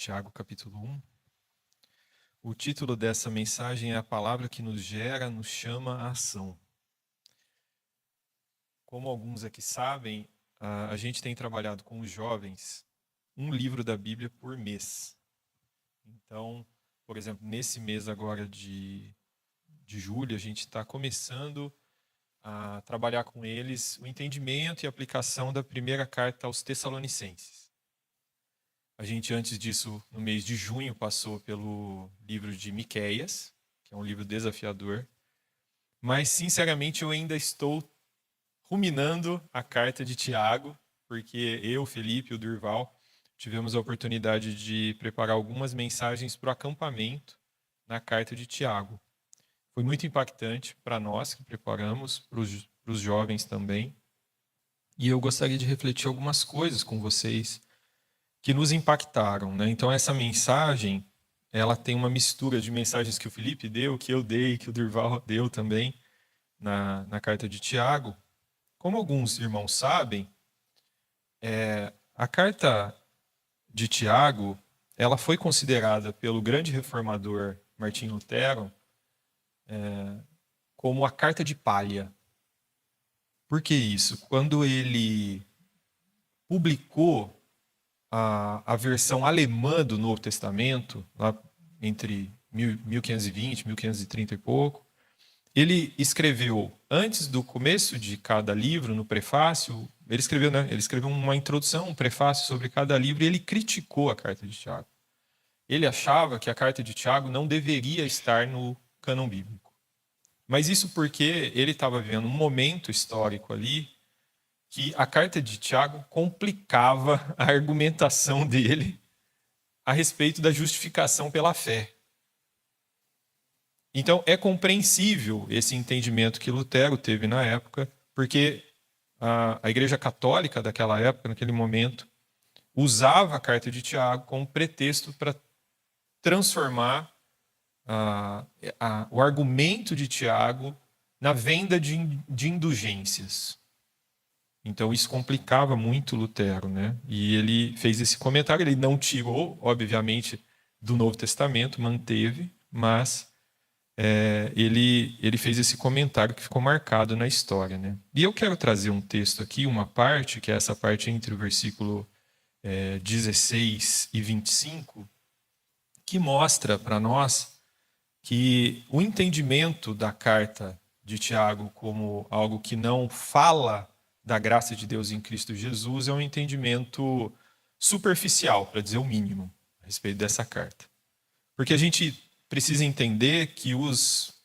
Tiago, capítulo 1. O título dessa mensagem é A Palavra que nos gera, nos chama à ação. Como alguns aqui sabem, a gente tem trabalhado com os jovens um livro da Bíblia por mês. Então, por exemplo, nesse mês agora de julho, a gente está começando a trabalhar com eles o entendimento e aplicação da primeira carta aos Tessalonicenses. A gente, antes disso, no mês de junho, passou pelo livro de Miqueias, que é um livro desafiador. Mas, sinceramente, eu ainda estou ruminando a carta de Tiago, porque eu, Felipe e o Durval tivemos a oportunidade de preparar algumas mensagens para o acampamento na carta de Tiago. Foi muito impactante para nós que preparamos, para os jovens também. E eu gostaria de refletir algumas coisas com vocês que nos impactaram, né? Então essa mensagem, ela tem uma mistura de mensagens que o Felipe deu, que eu dei, que o Durval deu também na carta de Tiago. Como alguns irmãos sabem, a carta de Tiago, ela foi considerada pelo grande reformador Martinho Lutero como a carta de palha. Por que isso? Quando ele publicou a versão alemã do Novo Testamento, lá entre 1520, 1530 e pouco, ele escreveu, antes do começo de cada livro, no prefácio, ele escreveu uma introdução, um prefácio sobre cada livro, e ele criticou a carta de Tiago. Ele achava que a carta de Tiago não deveria estar no cânon bíblico. Mas isso porque ele estava vivendo um momento histórico ali que a carta de Tiago complicava a argumentação dele a respeito da justificação pela fé. Então, é compreensível esse entendimento que Lutero teve na época, porque a Igreja Católica daquela época, naquele momento, usava a carta de Tiago como pretexto para transformar o argumento de Tiago na venda de indulgências. Então isso complicava muito Lutero, né? E ele fez esse comentário, ele não tirou, obviamente, do Novo Testamento, manteve, mas ele fez esse comentário que ficou marcado na história, né? E eu quero trazer um texto aqui, uma parte, que é essa parte entre o versículo 16 e 25, que mostra para nós que o entendimento da carta de Tiago como algo que não fala da graça de Deus em Cristo Jesus é um entendimento superficial, para dizer o mínimo, a respeito dessa carta. Porque a gente precisa entender que os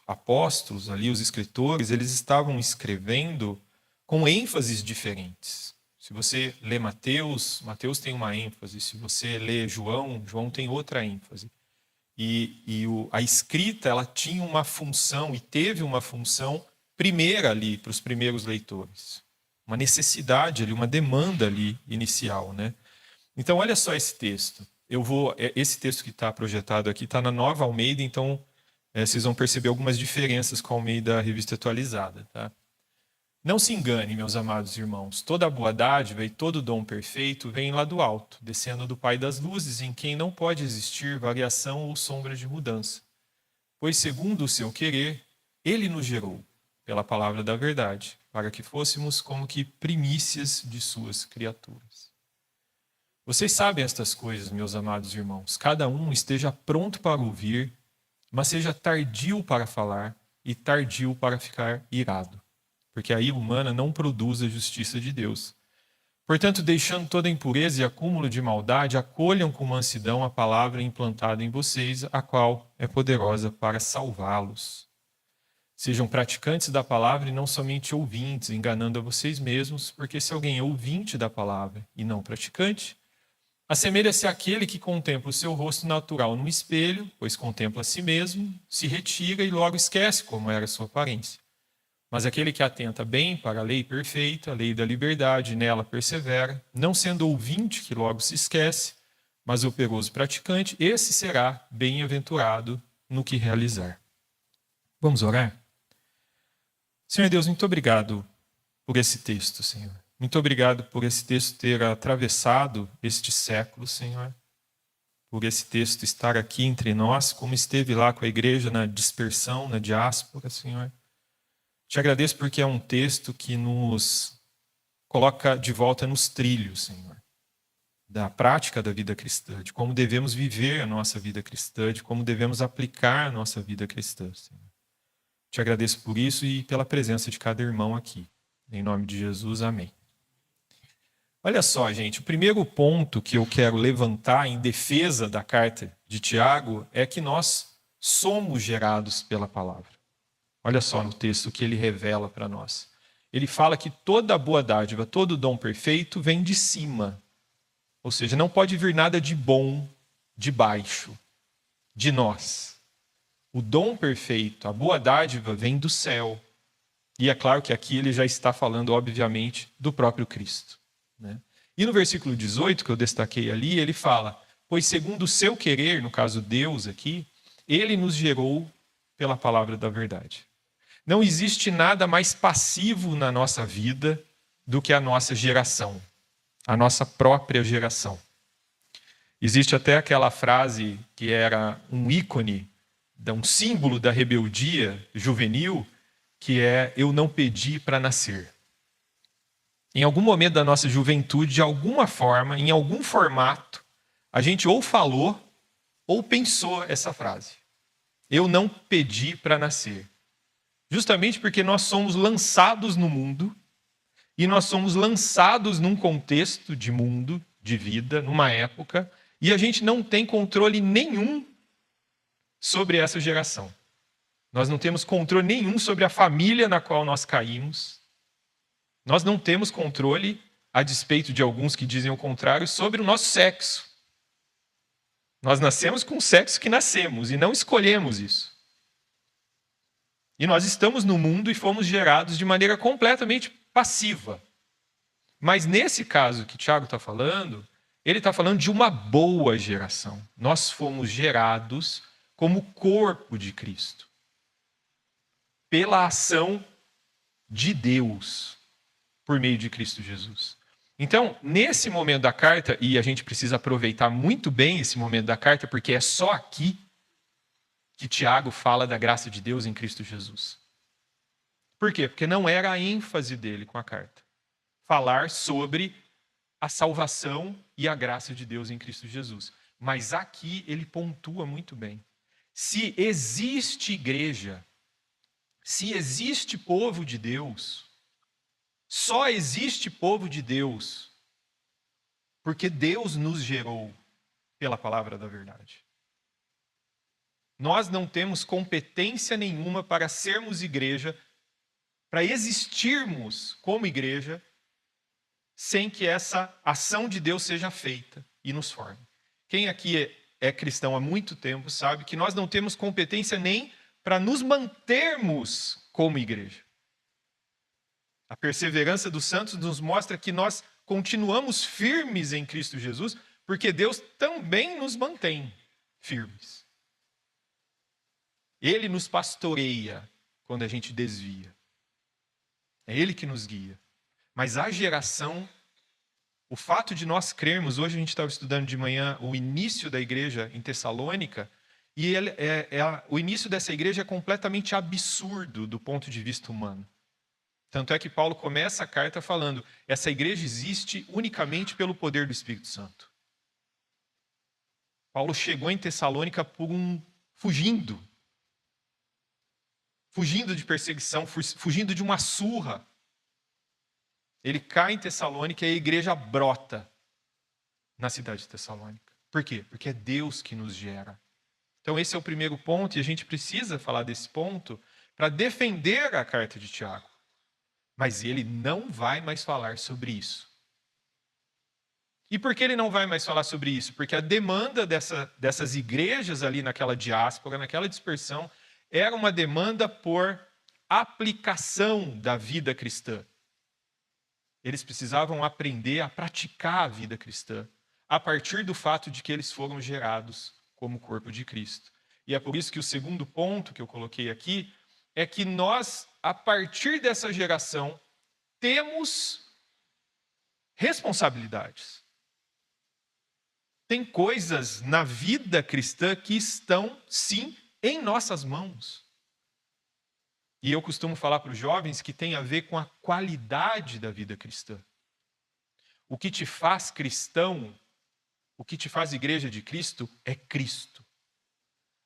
apóstolos ali, os escritores, eles estavam escrevendo com ênfases diferentes. Se você lê Mateus, Mateus tem uma ênfase. Se você lê João, João tem outra ênfase. A escrita, ela tinha uma função e teve uma função primeira ali para os primeiros leitores. Uma necessidade ali, uma demanda ali inicial, né? Então, olha só esse texto. Esse texto que está projetado aqui está na Nova Almeida, então vocês vão perceber algumas diferenças com a Almeida Revista Atualizada, tá? Não se engane, meus amados irmãos, toda boa dádiva e todo dom perfeito vem lá do alto, descendo do Pai das luzes, em quem não pode existir variação ou sombra de mudança. Pois, segundo o seu querer, ele nos gerou, pela palavra da verdade, para que fôssemos como que primícias de suas criaturas. Vocês sabem estas coisas, meus amados irmãos. Cada um esteja pronto para ouvir, mas seja tardio para falar e tardio para ficar irado, porque a ira humana não produz a justiça de Deus. Portanto, deixando toda impureza e acúmulo de maldade, acolham com mansidão a palavra implantada em vocês, a qual é poderosa para salvá-los. Sejam praticantes da palavra e não somente ouvintes, enganando a vocês mesmos, porque se alguém é ouvinte da palavra e não praticante, assemelha-se àquele que contempla o seu rosto natural no espelho, pois contempla a si mesmo, se retira e logo esquece como era a sua aparência. Mas aquele que atenta bem para a lei perfeita, a lei da liberdade, nela persevera, não sendo ouvinte que logo se esquece, mas operoso praticante, esse será bem-aventurado no que realizar. Vamos orar? Senhor Deus, muito obrigado por esse texto, Senhor. Muito obrigado por esse texto ter atravessado este século, Senhor. Por esse texto estar aqui entre nós, como esteve lá com a igreja na dispersão, na diáspora, Senhor. Te agradeço porque é um texto que nos coloca de volta nos trilhos, Senhor, da prática da vida cristã, de como devemos viver a nossa vida cristã, de como devemos aplicar a nossa vida cristã, Senhor. Te agradeço por isso e pela presença de cada irmão aqui. Em nome de Jesus, amém. Olha só, gente, o primeiro ponto que eu quero levantar em defesa da carta de Tiago é que nós somos gerados pela palavra. Olha só no texto que ele revela para nós. Ele fala que toda boa dádiva, todo dom perfeito vem de cima. Ou seja, não pode vir nada de bom de baixo, de nós. O dom perfeito, a boa dádiva vem do céu. E é claro que aqui ele já está falando, obviamente, do próprio Cristo, né? E no versículo 18, que eu destaquei ali, ele fala: pois segundo o seu querer, no caso Deus aqui, ele nos gerou pela palavra da verdade. Não existe nada mais passivo na nossa vida do que a nossa geração, a nossa própria geração. Existe até aquela frase que era um ícone, um símbolo da rebeldia juvenil, que é: eu não pedi para nascer. Em algum momento da nossa juventude, de alguma forma, em algum formato, a gente ou falou ou pensou essa frase. Eu não pedi para nascer. Justamente porque nós somos lançados no mundo e nós somos lançados num contexto de mundo, de vida, numa época, e a gente não tem controle nenhum sobre essa geração. Nós não temos controle nenhum sobre a família na qual nós caímos. Nós não temos controle, a despeito de alguns que dizem o contrário, sobre o nosso sexo. Nós nascemos com o sexo que nascemos e não escolhemos isso. E nós estamos no mundo e fomos gerados de maneira completamente passiva. Mas nesse caso que Tiago está falando, ele está falando de uma boa geração. Nós fomos gerados como corpo de Cristo, pela ação de Deus, por meio de Cristo Jesus. Então, nesse momento da carta, e a gente precisa aproveitar muito bem esse momento da carta, porque é só aqui que Tiago fala da graça de Deus em Cristo Jesus. Por quê? Porque não era a ênfase dele com a carta falar sobre a salvação e a graça de Deus em Cristo Jesus. Mas aqui ele pontua muito bem. Se existe igreja, se existe povo de Deus, só existe povo de Deus porque Deus nos gerou pela palavra da verdade. Nós não temos competência nenhuma para sermos igreja, para existirmos como igreja, sem que essa ação de Deus seja feita e nos forme. Quem aqui é cristão há muito tempo sabe que nós não temos competência nem para nos mantermos como igreja. A perseverança dos santos nos mostra que nós continuamos firmes em Cristo Jesus, porque Deus também nos mantém firmes. Ele nos pastoreia quando a gente desvia. É Ele que nos guia. Mas a geração, o fato de nós crermos, hoje a gente estava estudando de manhã o início da igreja em Tessalônica, e o início dessa igreja é completamente absurdo do ponto de vista humano. Tanto é que Paulo começa a carta falando: essa igreja existe unicamente pelo poder do Espírito Santo. Paulo chegou em Tessalônica fugindo de perseguição, fugindo de uma surra. Ele cai em Tessalônica e a igreja brota na cidade de Tessalônica. Por quê? Porque é Deus que nos gera. Então esse é o primeiro ponto, e a gente precisa falar desse ponto para defender a carta de Tiago. Mas ele não vai mais falar sobre isso. E por que ele não vai mais falar sobre isso? Porque a demanda dessas igrejas ali naquela diáspora, naquela dispersão, era uma demanda por aplicação da vida cristã. Eles precisavam aprender a praticar a vida cristã, a partir do fato de que eles foram gerados como corpo de Cristo. E é por isso que o segundo ponto que eu coloquei aqui é que nós, a partir dessa geração, temos responsabilidades. Tem coisas na vida cristã que estão, sim, em nossas mãos. E eu costumo falar para os jovens que tem a ver com a qualidade da vida cristã. O que te faz cristão, o que te faz igreja de Cristo é Cristo.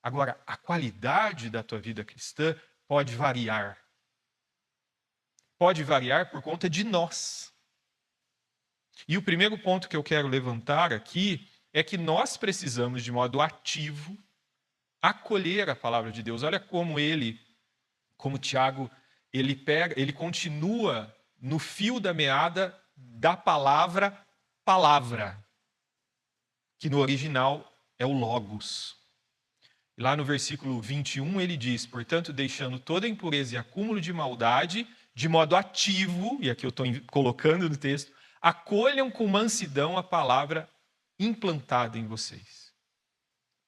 Agora, a qualidade da tua vida cristã pode variar. Pode variar por conta de nós. E o primeiro ponto que eu quero levantar aqui é que nós precisamos, de modo ativo, acolher a palavra de Deus. Olha como Tiago, ele continua no fio da meada da palavra, que no original é o logos. Lá no versículo 21 ele diz, portanto, deixando toda impureza e acúmulo de maldade, de modo ativo, e aqui eu estou colocando no texto, acolham com mansidão a palavra implantada em vocês.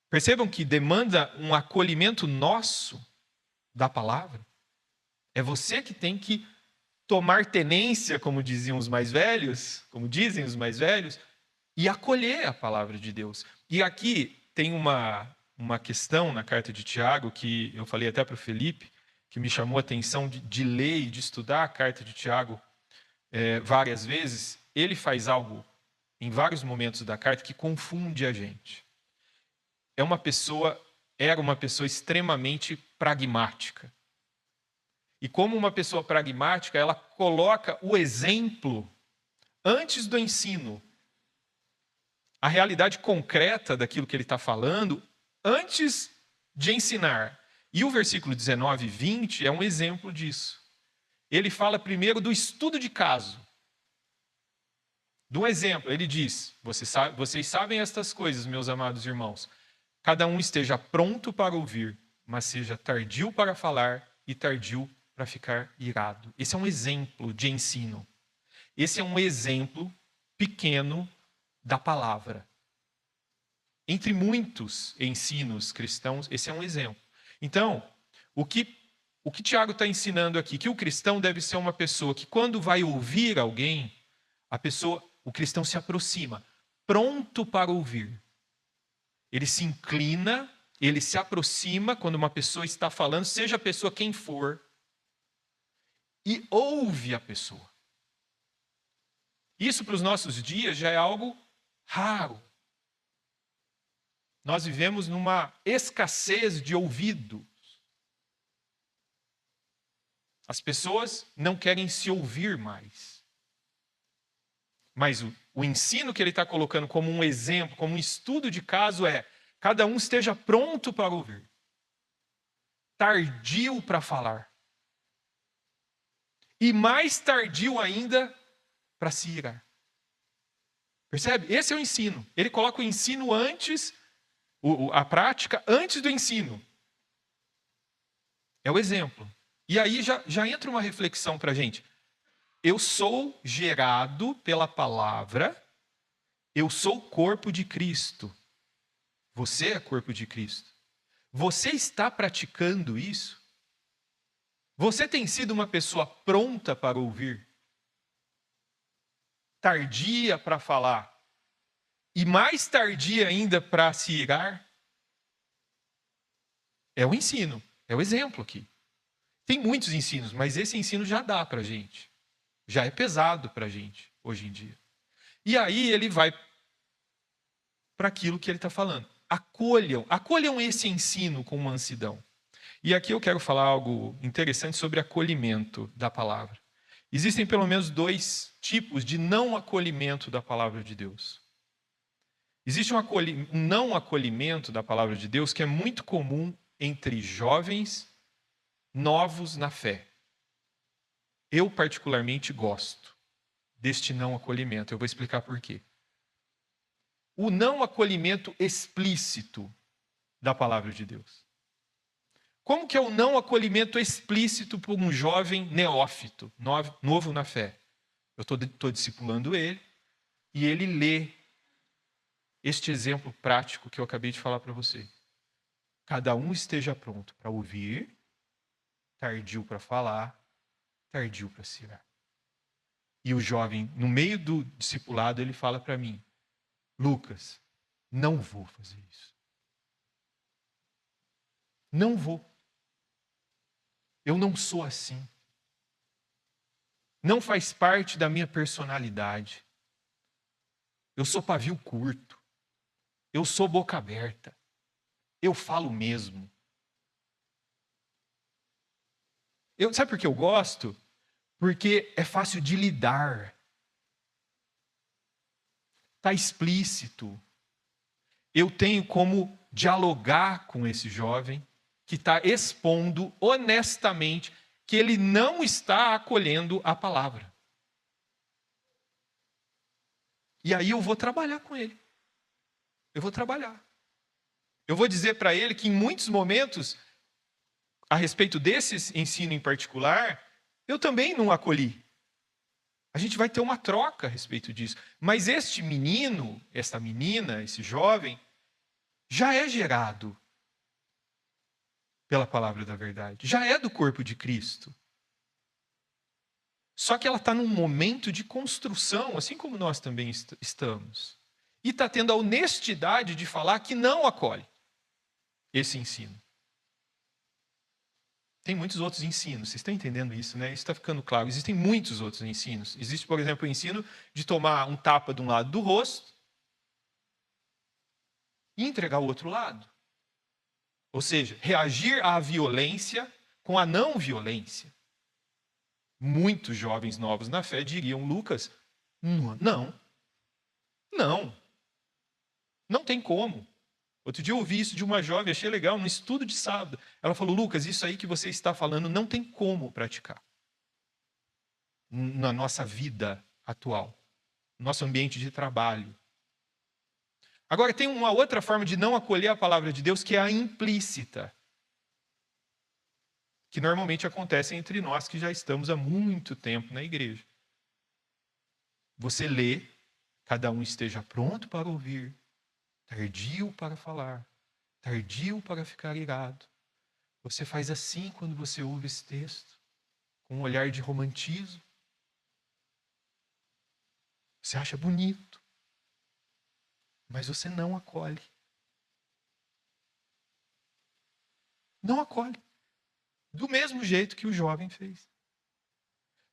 Percebam que demanda um acolhimento nosso da palavra. É você que tem que tomar tenência, como dizem os mais velhos, e acolher a palavra de Deus. E aqui tem uma questão na carta de Tiago, que eu falei até para o Felipe, que me chamou a atenção de ler e de estudar a carta de Tiago várias vezes. Ele faz algo em vários momentos da carta que confunde a gente. Era uma pessoa extremamente pragmática. E como uma pessoa pragmática, ela coloca o exemplo antes do ensino. A realidade concreta daquilo que ele está falando antes de ensinar. E o versículo 19 e 20 é um exemplo disso. Ele fala primeiro do estudo de caso. Do exemplo, ele diz, vocês sabem estas coisas, meus amados irmãos. Cada um esteja pronto para ouvir, mas seja tardio para falar e tardio para ficar irado. Esse é um exemplo de ensino. Esse é um exemplo pequeno da palavra. Entre muitos ensinos cristãos, esse é um exemplo. Então, o que Tiago está ensinando aqui? Que o cristão deve ser uma pessoa que, quando vai ouvir alguém, o cristão se aproxima, pronto para ouvir. Ele se inclina, ele se aproxima quando uma pessoa está falando, seja a pessoa quem for, e ouve a pessoa. Isso para os nossos dias já é algo raro. Nós vivemos numa escassez de ouvidos. As pessoas não querem se ouvir mais. Mas o ensino que ele está colocando como um exemplo, como um estudo de caso é: cada um esteja pronto para ouvir, tardio para falar, e mais tardio ainda para se irar. Percebe? Esse é o ensino. Ele coloca o ensino antes, a prática antes do ensino. É o exemplo. E aí já entra uma reflexão para a gente. Eu sou gerado pela palavra, eu sou corpo de Cristo. Você é corpo de Cristo. Você está praticando isso? Você tem sido uma pessoa pronta para ouvir? Tardia para falar? E mais tardia ainda para se irar? É o ensino, é o exemplo aqui. Tem muitos ensinos, mas esse ensino já dá para a gente. Já é pesado para a gente, hoje em dia. E aí ele vai para aquilo que ele está falando. Acolham esse ensino com mansidão. E aqui eu quero falar algo interessante sobre acolhimento da palavra. Existem pelo menos 2 tipos de não acolhimento da palavra de Deus. Existe um não acolhimento da palavra de Deus que é muito comum entre jovens novos na fé. Eu particularmente gosto deste não acolhimento. Eu vou explicar por quê. O não acolhimento explícito da palavra de Deus. Como que é o não acolhimento explícito por um jovem neófito, novo na fé? Eu estou discipulando ele e ele lê este exemplo prático que eu acabei de falar para você. Cada um esteja pronto para ouvir, tardio para falar, tardio para se irar. E o jovem, no meio do discipulado, ele fala para mim: Lucas, não vou fazer isso. Não vou. Eu não sou assim. Não faz parte da minha personalidade. Eu sou pavio curto. Eu sou boca aberta. Eu falo mesmo. Sabe por que eu gosto? Porque é fácil de lidar. Está explícito. Eu tenho como dialogar com esse jovem que está expondo honestamente que ele não está acolhendo a palavra. E aí eu vou trabalhar com ele. Eu vou trabalhar. Eu vou dizer para ele que em muitos momentos, a respeito desse ensino em particular, eu também não acolhi. A gente vai ter uma troca a respeito disso. Mas este menino, esta menina, esse jovem, já é gerado pela palavra da verdade. Já é do corpo de Cristo. Só que ela está num momento de construção, assim como nós também estamos. E está tendo a honestidade de falar que não acolhe esse ensino. Tem muitos outros ensinos, vocês estão entendendo isso, né? Isso está ficando claro. Existem muitos outros ensinos. Existe, por exemplo, o ensino de tomar um tapa de um lado do rosto e entregar o outro lado. Ou seja, reagir à violência com a não violência. Muitos jovens novos na fé diriam: Lucas, não tem como. Outro dia eu ouvi isso de uma jovem, achei legal, no estudo de sábado. Ela falou: Lucas, isso aí que você está falando não tem como praticar na nossa vida atual, no nosso ambiente de trabalho. Agora, tem uma outra forma de não acolher a palavra de Deus, que é a implícita, que normalmente acontece entre nós que já estamos há muito tempo na igreja. Você lê, cada um esteja pronto para ouvir, tardio para falar, tardio para ficar irado. Você faz assim quando você ouve esse texto, com um olhar de romantismo. Você acha bonito, mas você não acolhe. Não acolhe. Do mesmo jeito que o jovem fez.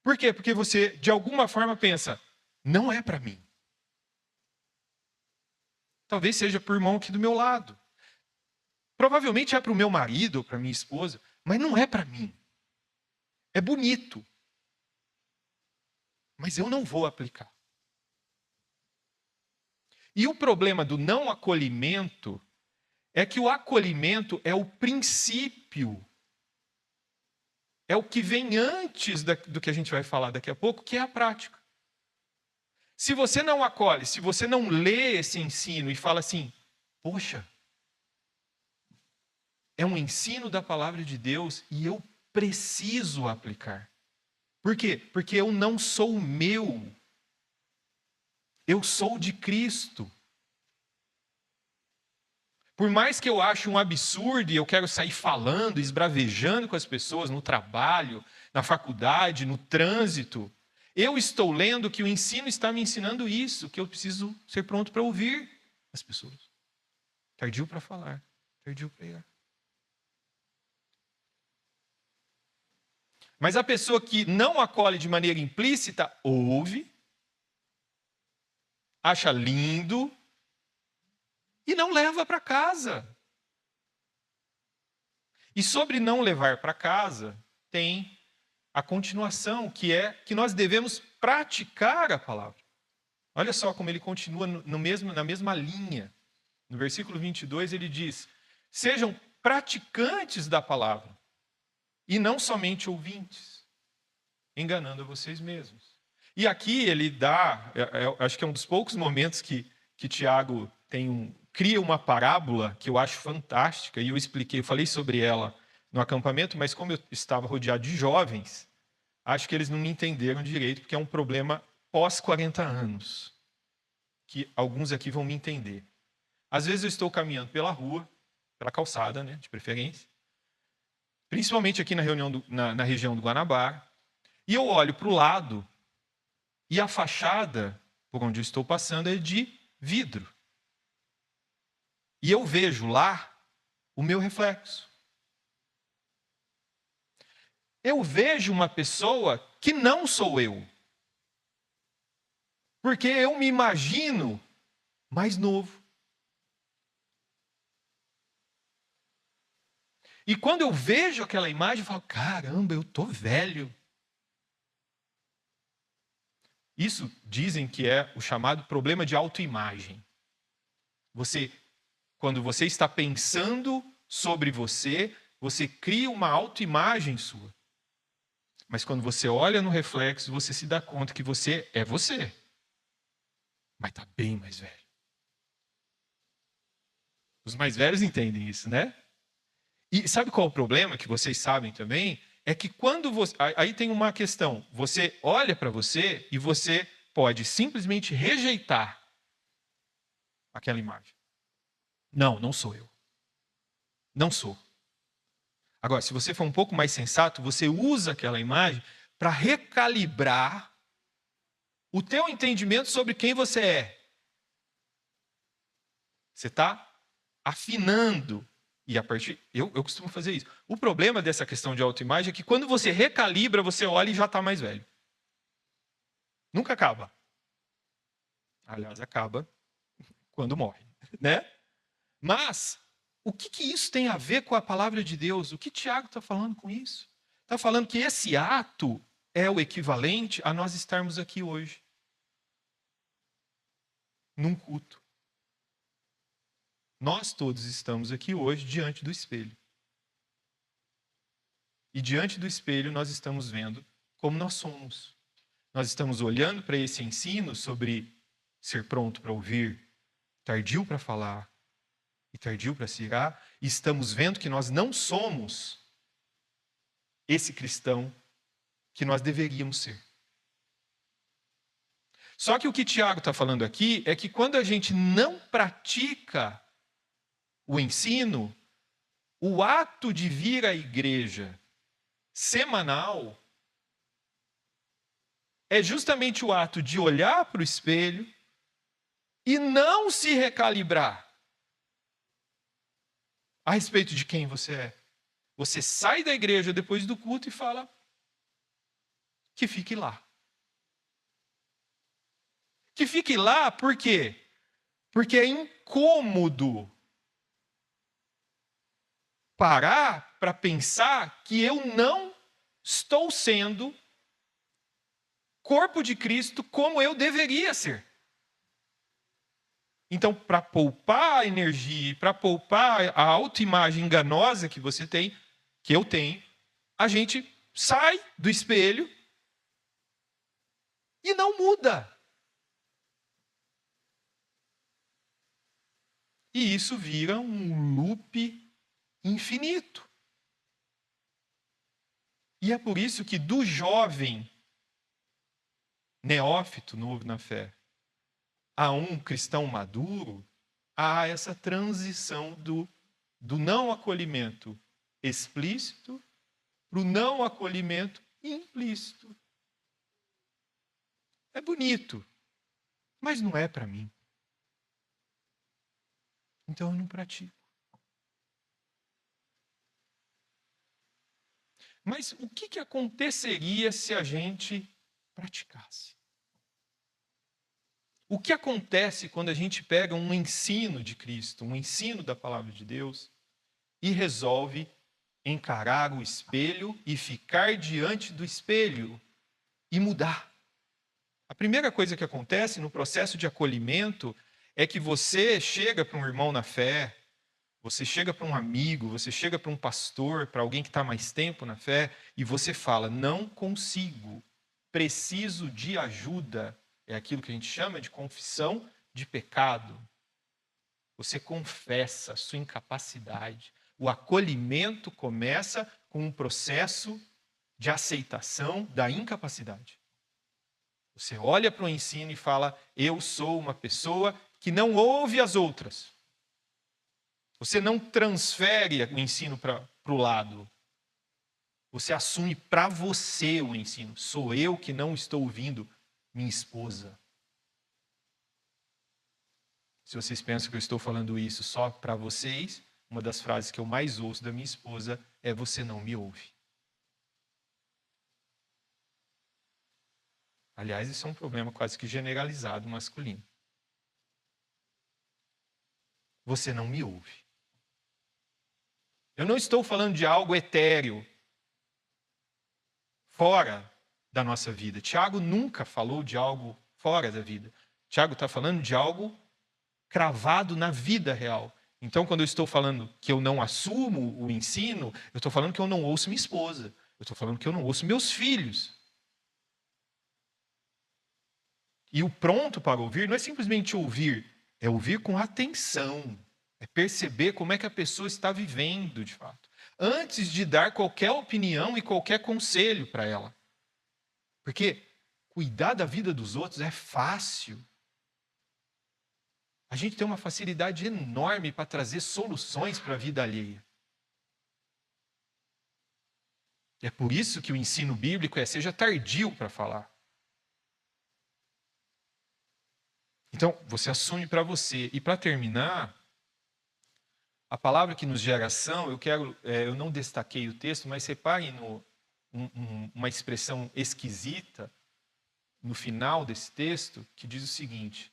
Por quê? Porque você, de alguma forma, pensa: não é para mim. Talvez seja para o irmão aqui do meu lado. Provavelmente é para o meu marido ou para minha esposa, mas não é para mim. É bonito. Mas eu não vou aplicar. E o problema do não acolhimento é que o acolhimento é o princípio. É o que vem antes do que a gente vai falar daqui a pouco, que é a prática. Se você não acolhe, se você não lê esse ensino e fala assim: poxa, é um ensino da palavra de Deus e eu preciso aplicar. Por quê? Porque eu não sou meu. Eu sou de Cristo. Por mais que eu ache um absurdo e eu quero sair falando, esbravejando com as pessoas no trabalho, na faculdade, no trânsito, eu estou lendo que o ensino está me ensinando isso, que eu preciso ser pronto para ouvir as pessoas. Tardio para falar, tardio para pregar. Mas a pessoa que não acolhe de maneira implícita, ouve, acha lindo e não leva para casa. E sobre não levar para casa, tem a continuação, que é que nós devemos praticar a palavra. Olha só como ele continua na mesma linha. No versículo 22 ele diz: sejam praticantes da palavra e não somente ouvintes, enganando a vocês mesmos. E aqui ele dá, acho que é um dos poucos momentos que Tiago cria uma parábola que eu acho fantástica, e eu falei sobre ela no acampamento, mas como eu estava rodeado de jovens, acho que eles não me entenderam direito, porque é um problema pós 40 anos, que alguns aqui vão me entender. Às vezes eu estou caminhando pela rua, pela calçada, né, de preferência, principalmente aqui na região do Guanabara, e eu olho para o lado e a fachada, por onde eu estou passando, é de vidro. E eu vejo lá o meu reflexo. Eu vejo uma pessoa que não sou eu. Porque eu me imagino mais novo. E quando eu vejo aquela imagem, eu falo, caramba, eu tô velho. Isso dizem que é o chamado problema de autoimagem. Quando você está pensando sobre você, você cria uma autoimagem sua. Mas quando você olha no reflexo, você se dá conta que você é você. Mas está bem mais velho. Os mais velhos entendem isso, né? E sabe qual é o problema que vocês sabem também? É que quando você... Aí tem uma questão. Você olha para você e você pode simplesmente rejeitar aquela imagem. Não, não sou eu. Não sou. Agora, se você for um pouco mais sensato, você usa aquela imagem para recalibrar o teu entendimento sobre quem você é. Você está afinando. E a partir. Eu costumo fazer isso. O problema dessa questão de autoimagem é que quando você recalibra, você olha e já está mais velho. Nunca acaba. Aliás, acaba quando morre, né? Mas o que isso tem a ver com a palavra de Deus? O que Tiago está falando com isso? Está falando que esse ato é o equivalente a nós estarmos aqui hoje, num culto. Nós todos estamos aqui hoje diante do espelho. E diante do espelho nós estamos vendo como nós somos. Nós estamos olhando para esse ensino sobre ser pronto para ouvir, tardio para falar e tardio para se irar, e estamos vendo que nós não somos esse cristão que nós deveríamos ser. Só que o que Tiago está falando aqui é que quando a gente não pratica o ensino, o ato de vir à igreja semanal é justamente o ato de olhar para o espelho e não se recalibrar a respeito de quem você é. Você sai da igreja depois do culto e fala que fique lá. Que fique lá por quê? Porque é incômodo parar para pensar que eu não estou sendo corpo de Cristo como eu deveria ser. Então, para poupar a energia, para poupar a autoimagem enganosa que você tem, que eu tenho, a gente sai do espelho e não muda. E isso vira um loop infinito. E é por isso que do jovem neófito, novo na fé, a um cristão maduro, há essa transição do não acolhimento explícito para o não acolhimento implícito. É bonito, mas não é para mim. Então eu não pratico. Mas o que aconteceria se a gente praticasse? O que acontece quando a gente pega um ensino de Cristo, um ensino da palavra de Deus, e resolve encarar o espelho e ficar diante do espelho e mudar? A primeira coisa que acontece no processo de acolhimento é que você chega para um irmão na fé, você chega para um amigo, você chega para um pastor, para alguém que está mais tempo na fé, e você fala, não consigo, preciso de ajuda. É aquilo que a gente chama de confissão de pecado. Você confessa a sua incapacidade. O acolhimento começa com um processo de aceitação da incapacidade. Você olha para o ensino e fala, eu sou uma pessoa que não ouve as outras. Você não transfere o ensino para o lado. Você assume para você o ensino. Sou eu que não estou ouvindo minha esposa. Se vocês pensam que eu estou falando isso só para vocês, uma das frases que eu mais ouço da minha esposa é: você não me ouve. Aliás, isso é um problema quase que generalizado masculino. Você não me ouve. Eu não estou falando de algo etéreo, fora da nossa vida. Tiago nunca falou de algo fora da vida. Tiago está falando de algo cravado na vida real. Então, quando eu estou falando que eu não assumo o ensino, eu estou falando que eu não ouço minha esposa. Eu estou falando que eu não ouço meus filhos. E o pronto para ouvir não é simplesmente ouvir, é ouvir com atenção. É perceber como é que a pessoa está vivendo, de fato. Antes de dar qualquer opinião e qualquer conselho para ela. Porque cuidar da vida dos outros é fácil. A gente tem uma facilidade enorme para trazer soluções para a vida alheia. É por isso que o ensino bíblico seja tardio para falar. Então, você assume para você. E para terminar, a palavra que nos gera ação, eu não destaquei o texto, mas repare uma expressão esquisita no final desse texto, que diz o seguinte,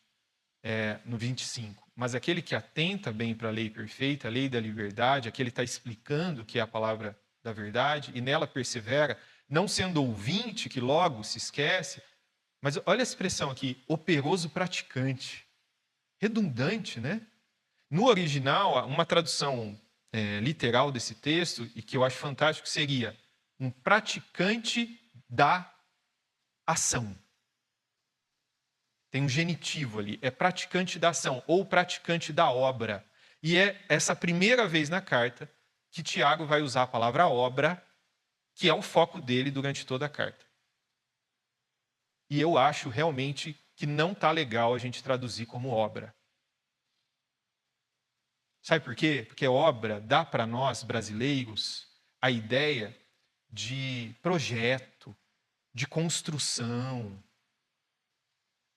no 25. Mas aquele que atenta bem para a lei perfeita, a lei da liberdade, aquele que está explicando que é a palavra da verdade, e nela persevera, não sendo ouvinte, que logo se esquece, mas olha a expressão aqui, operoso praticante. Redundante, né? No original, uma tradução literal desse texto, e que eu acho fantástico, seria um praticante da ação. Tem um genitivo ali, é praticante da ação, ou praticante da obra. E é essa primeira vez na carta que Tiago vai usar a palavra obra, que é o foco dele durante toda a carta. E eu acho realmente que não está legal a gente traduzir como obra. Sabe por quê? Porque obra dá para nós, brasileiros, a ideia de projeto, de construção.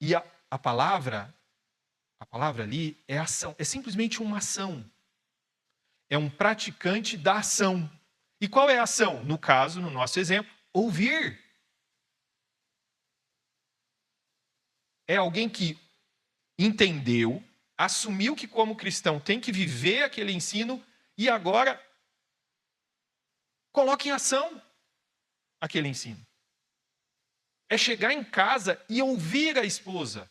E a palavra ali é ação, é simplesmente uma ação. É um praticante da ação. E qual é a ação? No caso, no nosso exemplo, ouvir. É alguém que entendeu, assumiu que como cristão tem que viver aquele ensino e agora coloca em ação aquele ensino. É chegar em casa e ouvir a esposa.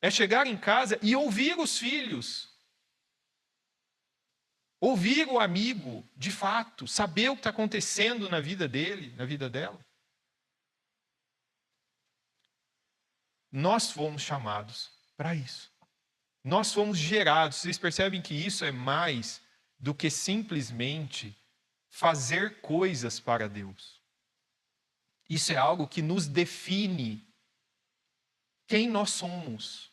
É chegar em casa e ouvir os filhos. Ouvir o amigo, de fato, saber o que está acontecendo na vida dele, na vida dela. Nós fomos chamados para isso. Nós fomos gerados. Vocês percebem que isso é mais do que simplesmente fazer coisas para Deus. Isso é algo que nos define quem nós somos.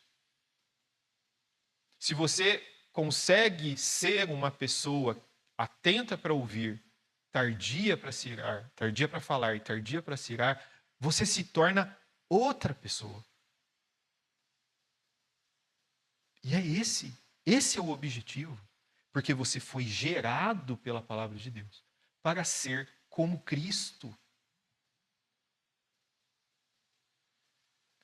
Se você consegue ser uma pessoa atenta para ouvir, tardia para se irar, tardia para falar e tardia para se irar, você se torna outra pessoa. E é esse é o objetivo, porque você foi gerado pela palavra de Deus para ser como Cristo.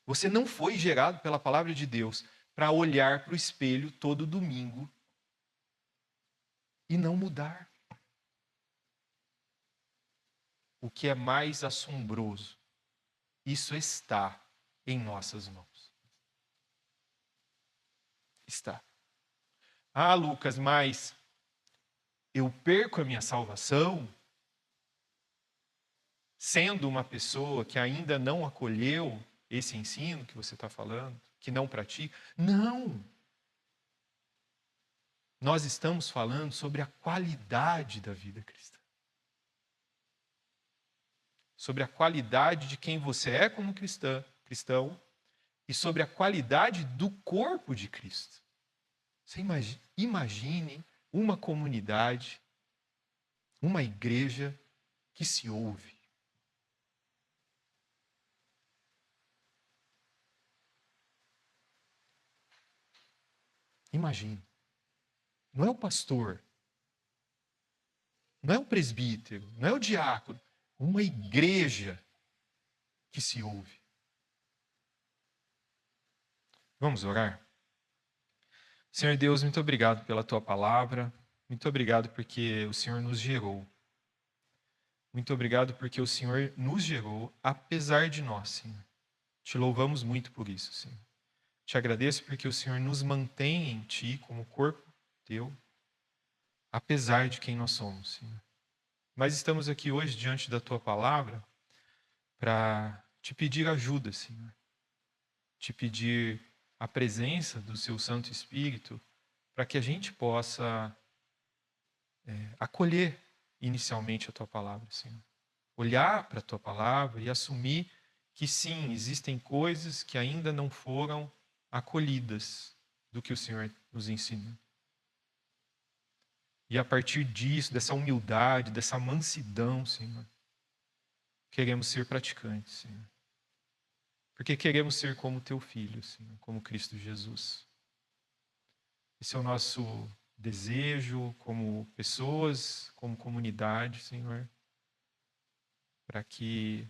Você não foi gerado pela palavra de Deus para olhar para o espelho todo domingo e não mudar. O que é mais assombroso, isso está em nossas mãos. Está. Ah, Lucas, mas eu perco a minha salvação sendo uma pessoa que ainda não acolheu esse ensino que você está falando, que não pratica? Não! Nós estamos falando sobre a qualidade da vida cristã. Sobre a qualidade de quem você é como cristão e sobre a qualidade do corpo de Cristo. Você imagine uma comunidade, uma igreja que se ouve. Imagine. Não é o pastor, não é o presbítero, não é o diácono, uma igreja que se ouve. Vamos orar? Senhor Deus, muito obrigado pela tua palavra, muito obrigado porque o Senhor nos gerou. Muito obrigado porque o Senhor nos gerou, apesar de nós, Senhor. Te louvamos muito por isso, Senhor. Te agradeço porque o Senhor nos mantém em Ti como corpo Teu, apesar de quem nós somos, Senhor. Mas estamos aqui hoje diante da Tua palavra para Te pedir ajuda, Senhor. Te pedir a presença do Seu Santo Espírito para que a gente possa acolher inicialmente a Tua palavra, Senhor. Olhar para a Tua palavra e assumir que sim, existem coisas que ainda não foram acolhidas do que o Senhor nos ensina. E a partir disso, dessa humildade, dessa mansidão, Senhor, queremos ser praticantes, Senhor. Porque queremos ser como Teu Filho, Senhor, como Cristo Jesus. Esse é o nosso desejo como pessoas, como comunidade, Senhor, para que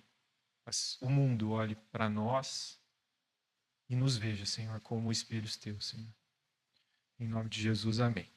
o mundo olhe para nós e nos veja, Senhor, como espelhos Teus, Senhor. Em nome de Jesus, amém.